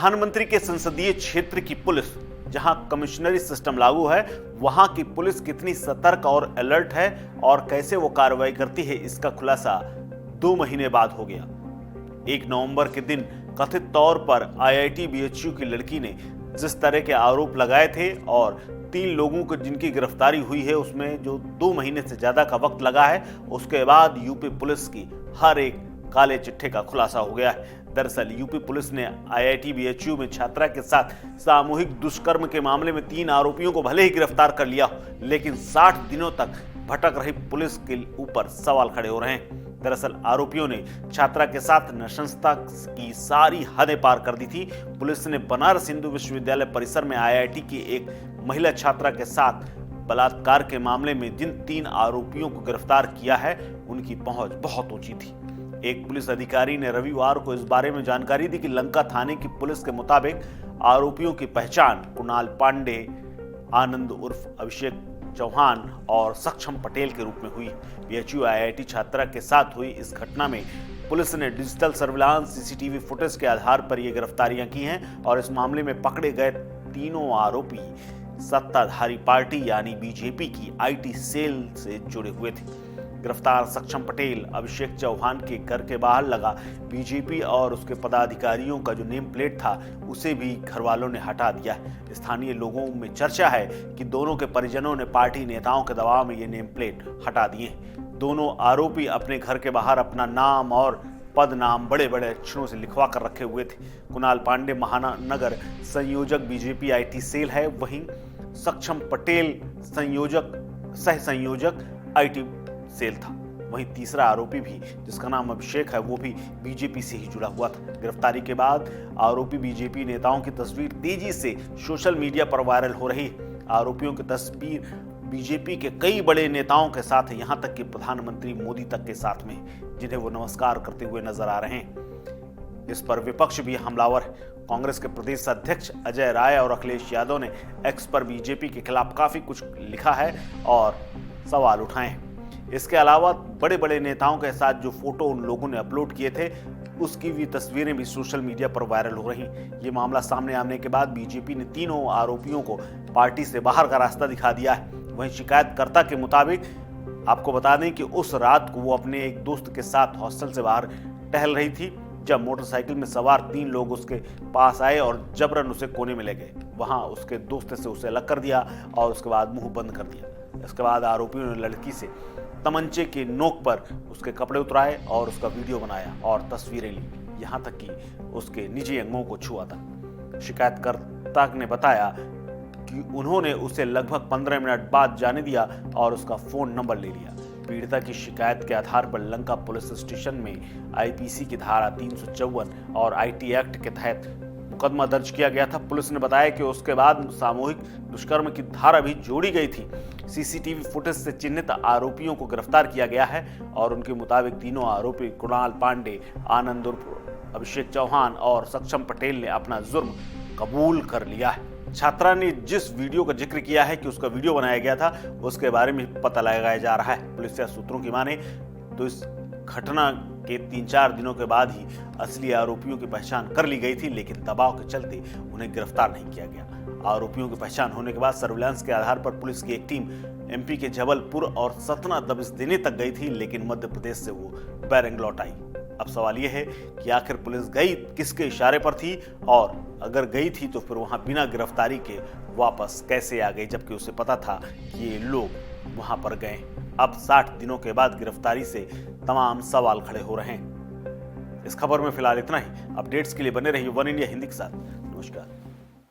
प्रधानमंत्री के संसदीय क्षेत्र की पुलिस, जहां कमिश्नरी सिस्टम लागू है, वहां की पुलिस कितनी सतर्क और अलर्ट है और कैसे वो कार्रवाई करती है, इसका खुलासा 2 महीने बाद हो गया। 1 नवंबर के दिन कथित तौर पर IIT BHU की लड़की ने जिस तरह के आरोप लगाए थे और 3 लोगों को जिनकी गिरफ्तारी हुई है, उसमें जो 2 महीने से ज्यादा का वक्त लगा है, उसके बाद यूपी पुलिस की हर एक काले चिट्ठे का खुलासा हो गया है। दरअसल यूपी पुलिस ने IIT BHU में छात्रा के साथ सामूहिक दुष्कर्म के मामले में 3 आरोपियों को भले ही गिरफ्तार कर लिया, लेकिन 60 दिनों तक भटक रही पुलिस के ऊपर सवाल खड़े हो रहे हैं। दरअसल आरोपियों ने छात्रा के साथ नृशंसता की सारी हदें पार कर दी थी। पुलिस ने बनारस हिंदू विश्वविद्यालय परिसर में IIT की एक महिला छात्रा के साथ बलात्कार के मामले में जिन 3 आरोपियों को गिरफ्तार किया है, उनकी पहुंच बहुत ऊंची थी। एक पुलिस अधिकारी ने रविवार को इस बारे में जानकारी दी कि लंका थाने की पुलिस के मुताबिक आरोपियों की पहचान कुणाल पांडे, आनंद उर्फ अभिषेक चौहान और सक्षम पटेल के रूप में हुई। BHU IIT छात्रा के साथ हुई इस घटना में पुलिस ने डिजिटल सर्विलांस CCTV फुटेज के आधार पर ये गिरफ्तारियां की हैं और इस मामले में पकड़े गए तीनों आरोपी सत्ताधारी पार्टी यानी BJP की IT सेल से जुड़े हुए थे। गिरफ्तार सक्षम पटेल, अभिषेक चौहान के घर के बाहर लगा BJP और उसके पदाधिकारियों का जो नेम प्लेट था, उसे भी घर वालों ने हटा दिया। स्थानीय लोगों में चर्चा है कि दोनों के परिजनों ने पार्टी नेताओं के दबाव में ये नेम प्लेट हटा दिए। दोनों आरोपी अपने घर के बाहर अपना नाम और पद नाम बड़े बड़े अक्षरों से लिखवा कर रखे हुए थे। कुणाल पांडे महानगर संयोजक BJP IT सेल है, वहीं सक्षम पटेल सह संयोजक IT सेल था। वहीं तीसरा आरोपी भी, जिसका नाम अभिषेक है, वो भी BJP से ही जुड़ा हुआ था। गिरफ्तारी के बाद आरोपी BJP नेताओं की तस्वीर तेजी से सोशल मीडिया पर वायरल हो रही है। आरोपियों की तस्वीर BJP के कई बड़े नेताओं के साथ है, यहां तक कि प्रधानमंत्री मोदी तक के साथ में, जिन्हें वो नमस्कार करते हुए नजर आ रहे हैं। इस पर विपक्ष भी हमलावर है। कांग्रेस के प्रदेश अध्यक्ष अजय राय और अखिलेश यादव ने X पर BJP के खिलाफ काफी कुछ लिखा है और सवाल उठाए हैं। इसके अलावा बड़े बड़े नेताओं के साथ जो फोटो उन लोगों ने अपलोड किए थे, उसकी भी तस्वीरें भी सोशल मीडिया पर वायरल हो रही। ये मामला सामने आने के बाद BJP ने तीनों आरोपियों को पार्टी से बाहर का रास्ता दिखा दिया है। वहीं शिकायतकर्ता के मुताबिक आपको बता दें कि उस रात को वो अपने एक दोस्त के साथ हॉस्टल से बाहर टहल रही थी, जब मोटरसाइकिल में सवार 3 लोग उसके पास आए और जबरन उसे कोने में ले गए। वहां उसके दोस्त से उसे अलग कर दिया और उसके बाद मुंह बंद कर दिया। इसके बाद आरोपियों ने लड़की से तमंचे के नोक पर उसके कपड़े उतराए और उसका वीडियो बनाया और तस्वीरें ली, यहां तक कि उसके निजी अंगों को छुआ था। शिकायतकर्ता ने बताया कि उन्होंने उसे लगभग 15 मिनट बाद जाने दिया और उसका फोन नंबर ले लिया। पीड़िता की शिकायत के आधार पर लंका पुलिस स्टेशन में IPC की धारा 354 और IT एक्ट के तहत मुकदमा दर्ज किया गया था। पुलिस ने बताया कि उसके बाद सामूहिक दुष्कर्म की धारा भी जोड़ी गई थी। CCTV फुटेज से चिन्हित आरोपियों को गिरफ्तार किया गया है और उनके मुताबिक तीनों आरोपी कुणाल पांडे, आनंद उर्फ अभिषेक चौहान और सक्षम पटेल ने अपना जुर्म कबूल कर लिया है। छात्रा ने जिस वीडियो का जिक्र किया है कि उसका वीडियो बनाया गया था, उसके बारे में पता लगाया जा रहा है। पुलिस या सूत्रों की माने तो इस घटना के 3-4 दिनों के बाद ही असली आरोपियों की पहचान कर ली गई थी, लेकिन दबाव के चलते उन्हें गिरफ्तार नहीं किया गया। आरोपियों की पहचान होने के बाद सर्विलांस के आधार पर पुलिस की एक टीम MP के जबलपुर और सतना दबिश देने तक गई थी, लेकिन मध्य प्रदेश से वो बैरंग लौट आई। अब सवाल यह है कि आखिर पुलिस गई किसके इशारे पर थी, और अगर गई थी तो फिर वहां बिना गिरफ्तारी के वापस कैसे आ गई, जबकि उसे पता था कि ये लोग वहां पर गए। अब 60 दिनों के बाद गिरफ्तारी से तमाम सवाल खड़े हो रहे हैं। इस खबर में फिलहाल इतना ही। अपडेट्स के लिए बने रहिए वन इंडिया हिंदी के साथ। नमस्कार।